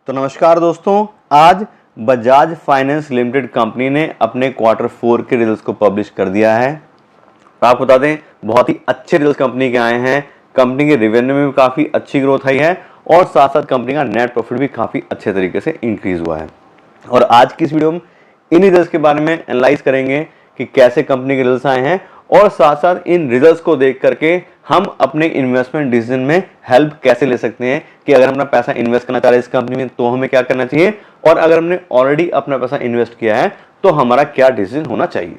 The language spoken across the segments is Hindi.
तो नमस्कार दोस्तों, आज बजाज फाइनेंस लिमिटेड कंपनी ने अपने क्वार्टर 4 के रिजल्ट्स को पब्लिश कर दिया है। तो आपको बता दें, बहुत ही अच्छे रिजल्ट्स कंपनी के आए हैं। कंपनी के रेवेन्यू में भी काफ़ी अच्छी ग्रोथ आई है और साथ साथ कंपनी का नेट प्रॉफिट भी काफ़ी अच्छे तरीके से इंक्रीज हुआ है। और आज की इस वीडियो में इन रिजल्ट्स के बारे में एनालाइज करेंगे कि कैसे कंपनी के रिजल्ट्स आए हैं और साथ साथ इन रिजल्ट्स को देख करके हम अपने इन्वेस्टमेंट डिसीजन में हेल्प कैसे ले सकते हैं कि अगर हम अपना पैसा इन्वेस्ट करना चाह रहे हैं इस कंपनी में तो हमें क्या करना चाहिए, और अगर हमने ऑलरेडी अपना पैसा इन्वेस्ट किया है तो हमारा क्या डिसीजन होना चाहिए।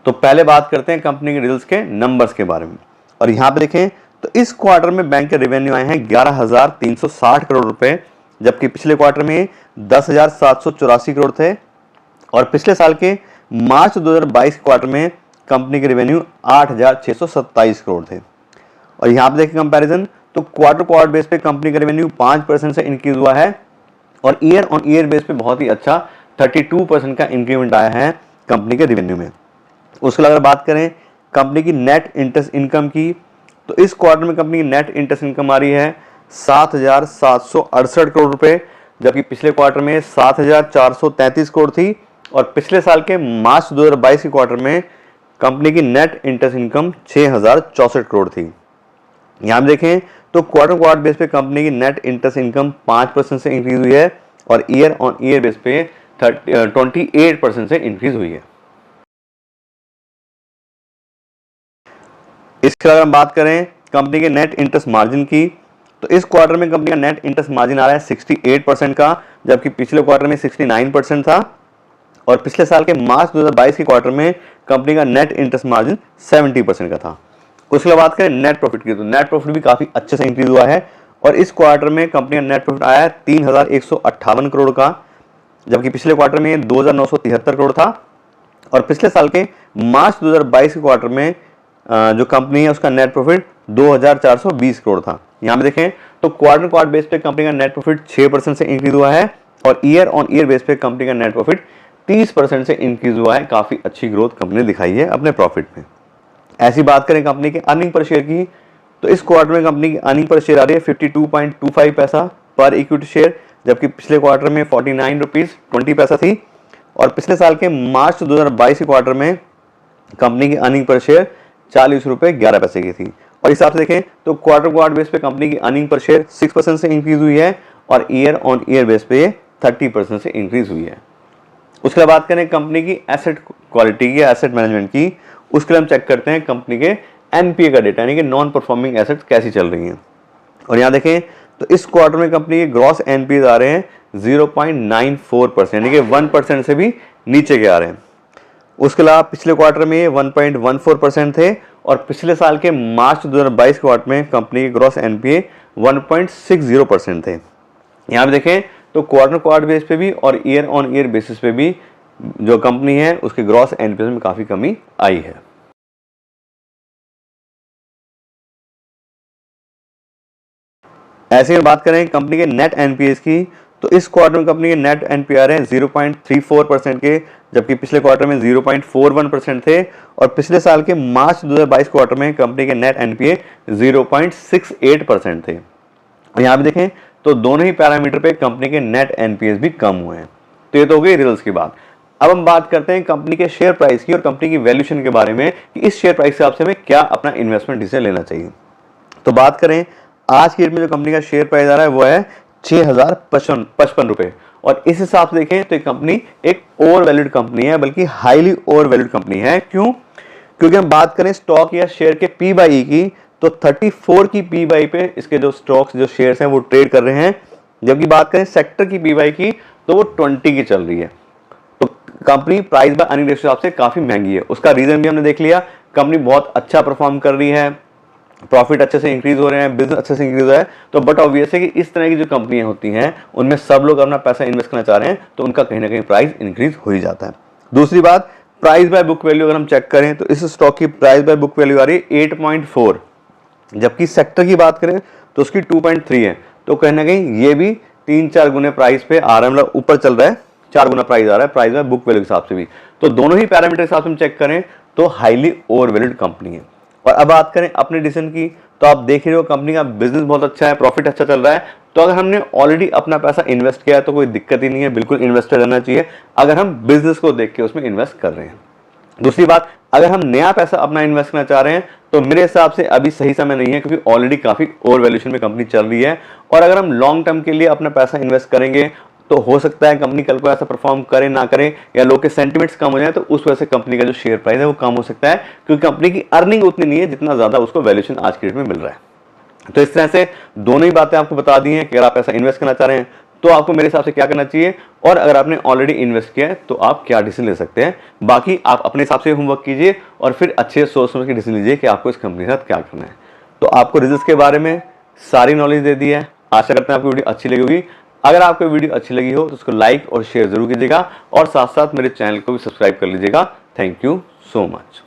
तो पहले बात करते हैं कंपनी के रिजल्ट्स के नंबर्स के बारे में। और यहां पे देखें तो इस क्वार्टर में बैंक के रेवेन्यू आए हैं 11,360 करोड़ रुपए, जबकि पिछले क्वार्टर में 10,784 करोड़ थे और पिछले साल के मार्च 2022 क्वार्टर में कंपनी के रेवेन्यू 8,627 करोड़ थे। और यहाँ पे देखें कंपैरिजन, तो क्वार्टर बेस पे कंपनी का रेवेन्यू 5% से इंक्रीज हुआ है और ईयर ऑन ईयर बेस पे बहुत ही अच्छा 32% का इंक्रीमेंट आया है कंपनी के रेवेन्यू में। उसके अगर बात करें कंपनी की नेट इंटरेस्ट इनकम की, तो इस क्वार्टर में कंपनी की नेट इंटरेस्ट इनकम आ रही है 7,768 करोड़ रुपए, जबकि पिछले क्वार्टर में 7,433 करोड़ थी और पिछले साल के मार्च 2022 के क्वार्टर में कंपनी की नेट इंटरेस्ट इनकम 6,064 करोड़ थी। यहाँ देखें तो क्वार्टर बेस पे कंपनी की नेट इंटरेस्ट इनकम 5% से इंक्रीज हुई है और ईयर ऑन ईयर बेस पे 28% से इंक्रीज हुई है। इसके अगर हम बात करें कंपनी के नेट इंटरेस्ट मार्जिन की, तो इस क्वार्टर में कंपनी का नेट इंटरेस्ट मार्जिन आ रहा है 68% का, जबकि पिछले क्वार्टर में 69% था और पिछले साल के मार्च 2022 के क्वार्टर में कंपनी का नेट इंटरेस्ट मार्जिन 70% का था। उसके बाद बात करें नेट प्रॉफिट की, तो नेट प्रॉफिट भी काफी अच्छे से इंक्रीज हुआ है और इस क्वार्टर में कंपनी का नेट प्रॉफिट आया है 3,158 करोड़ का, जबकि पिछले क्वार्टर में 2,973 करोड़ था और पिछले साल के मार्च 2022 के क्वार्टर में जो कंपनी है उसका नेट प्रॉफिट 2,420 करोड़ था। यहाँ पे देखें तो क्वार्टर बेस पे कंपनी का नेट प्रॉफिट 6% से इंक्रीज हुआ है और ईयर ऑन ईयर बेस पे कंपनी का नेट प्रॉफिट 30% से इंक्रीज हुआ है। काफी अच्छी ग्रोथ कंपनी ने दिखाई है अपने प्रॉफिट में। ऐसी बात करें कंपनी के अर्निंग पर शेयर की, तो इस क्वार्टर में कंपनी की अर्निंग पर शेयर आ रही है 52.25 पैसा पर इक्विटी शेयर, जबकि पिछले क्वार्टर में 49 रुपीज 20 पैसा थी और पिछले साल के मार्च 2022 के क्वार्टर में कंपनी की अर्निंग पर शेयर 40 रुपए 11 पैसे की थी। और हिसाब से देखें तो क्वार्टर बेस पे कंपनी की अर्निंग पर शेयर 6% से इंक्रीज हुई है और ईयर ऑन ईयर बेस पे 30% से इंक्रीज हुई है। उसके बाद बात करें कंपनी की एसेट क्वालिटी की, एसेट मैनेजमेंट की, उसके लिए हम चेक करते हैं कंपनी के एनपीए का डेटा, यानी कि नॉन परफॉर्मिंग एसेट्स कैसी चल रही हैं। और यहाँ देखें तो इस क्वार्टर में कंपनी के ग्रॉस एनपीए आ रहे हैं 0.94%, यानी कि 1% से भी नीचे के आ रहे हैं। उसके अलावा पिछले क्वार्टर में 1.14% थे और पिछले साल के मार्च 2022 क्वार्टर में कंपनी के ग्रॉस एनपीए 1.60% थे। यहाँ पे देखें तो क्वार्टर बेस पे भी और ईयर ऑन ईयर बेसिस पे भी जो कंपनी है उसके ग्रॉस एनपीए में काफी कमी आई है। ऐसे में बात करें कंपनी के नेट एनपीएस की, तो इस क्वार्टर में कंपनी के नेट एनपीए आ रहे हैं 0.34% के, जबकि पिछले क्वार्टर में 0.41% थे और पिछले साल के मार्च 2022 क्वार्टर में कंपनी के नेट एनपीए 0.68% थे। और यहाँ पे देखें तो दोनों ही पैरामीटर पे कंपनी के नेट एनपीएस भी कम हुए हैं। तो ये तो हो गई रिजल्ट्स की बात। अब हम बात करते हैं कंपनी के शेयर प्राइस की और कंपनी की वैल्यूएशन के बारे में कि इस शेयर प्राइस के हिसाब से हमें क्या अपना इन्वेस्टमेंट डिसीजन लेना चाहिए। तो बात करें आज की डेट में जो कंपनी का शेयर प्राइस आ रहा है वो है 6,055 रुपए और इस हिसाब से देखें तो कंपनी एक ओवर वैल्यूड कंपनी है, बल्कि हाईली ओवर वैल्यूड कंपनी है। क्यों? क्योंकि हम बात करें स्टॉक या शेयर के पी बाई ई की, तो 34 की पी बाई पे इसके जो स्टॉक्स जो शेयर्स हैं वो ट्रेड कर रहे हैं, जबकि बात करें सेक्टर की पी बाई की तो वो 20 की चल रही है। तो company price by earning ratio हिसाब से काफी महंगी है। उसका रीजन भी हमने देख लिया, कंपनी बहुत अच्छा परफॉर्म कर रही है, प्रॉफिट अच्छे से इंक्रीज हो रहे हैं, बिजनेस अच्छे से इंक्रीज हो रहा है। तो बट ऑब्वियस है कि इस तरह की जो कंपनियां होती हैं उनमें सब लोग अपना पैसा इन्वेस्ट करना चाह रहे हैं तो उनका कहीं ना कहीं प्राइस इंक्रीज हो ही जाता है। दूसरी बात, प्राइस बाय बुक वैल्यू अगर हम चेक करें तो इस स्टॉक की प्राइस बाय बुक वैल्यू आ रही है 8.4, जबकि सेक्टर की बात करें तो उसकी 2.3 है। तो कहीं ना कहीं ये भी 3-4 गुने प्राइस पे आ रहा है, मतलब ऊपर चल रहा है, 4 गुना प्राइस आ रहा है प्राइस बाय बुक वैल्यू के हिसाब से भी। तो दोनों ही पैरामीटर के हिसाब से हम चेक करें तो हाईली ओवर वैल्यूड कंपनी है। और अब बात करें अपने डिसीजन की, तो आप देख रहे हो कंपनी का बिजनेस बहुत अच्छा है, प्रॉफिट अच्छा चल रहा है। तो अगर हमने ऑलरेडी अपना पैसा इन्वेस्ट किया है तो कोई दिक्कत ही नहीं है, बिल्कुल इन्वेस्टर रहना चाहिए अगर हम बिजनेस को देख के उसमें इन्वेस्ट कर रहे हैं। दूसरी बात, अगर हम नया पैसा अपना इन्वेस्ट करना चाह रहे हैं तो मेरे हिसाब से अभी सही समय नहीं है, क्योंकि ऑलरेडी काफी ओवर वैल्यूएशन में कंपनी चल रही है। और अगर हम लॉन्ग टर्म के लिए अपना पैसा इन्वेस्ट करेंगे तो हो सकता है कंपनी कल को ऐसा परफॉर्म करे ना करे, या लोग के सेंटिमेंट्स कम हो जाए तो उस वजह से कंपनी का जो शेयर प्राइस है वो कम हो सकता है, क्योंकि कंपनी की अर्निंग उतनी नहीं है जितना ज्यादा उसको वैल्यूएशन आज के डेट में मिल रहा है। तो इस तरह से दोनों ही बातें आपको बता दी हैं कि अगर आप पैसा इन्वेस्ट करना चाह रहे हैं तो आपको मेरे हिसाब से क्या करना चाहिए, और अगर आपने ऑलरेडी इन्वेस्ट किया है तो आप क्या डिसीजन ले सकते हैं। बाकी आप अपने हिसाब से होमवर्क कीजिए और फिर अच्छे सोच समझ के डिसीजन लीजिए कि आपको इस कंपनी के साथ क्या करना है। तो आपको रिजल्ट्स के बारे में सारी नॉलेज दे दी है। आशा करते हैं आपको वीडियो अच्छी लगी होगी। अगर आपको वीडियो अच्छी लगी हो तो उसको लाइक और शेयर जरूर कीजिएगा, और साथ साथ मेरे चैनल को भी सब्सक्राइब कर लीजिएगा। Thank you so much.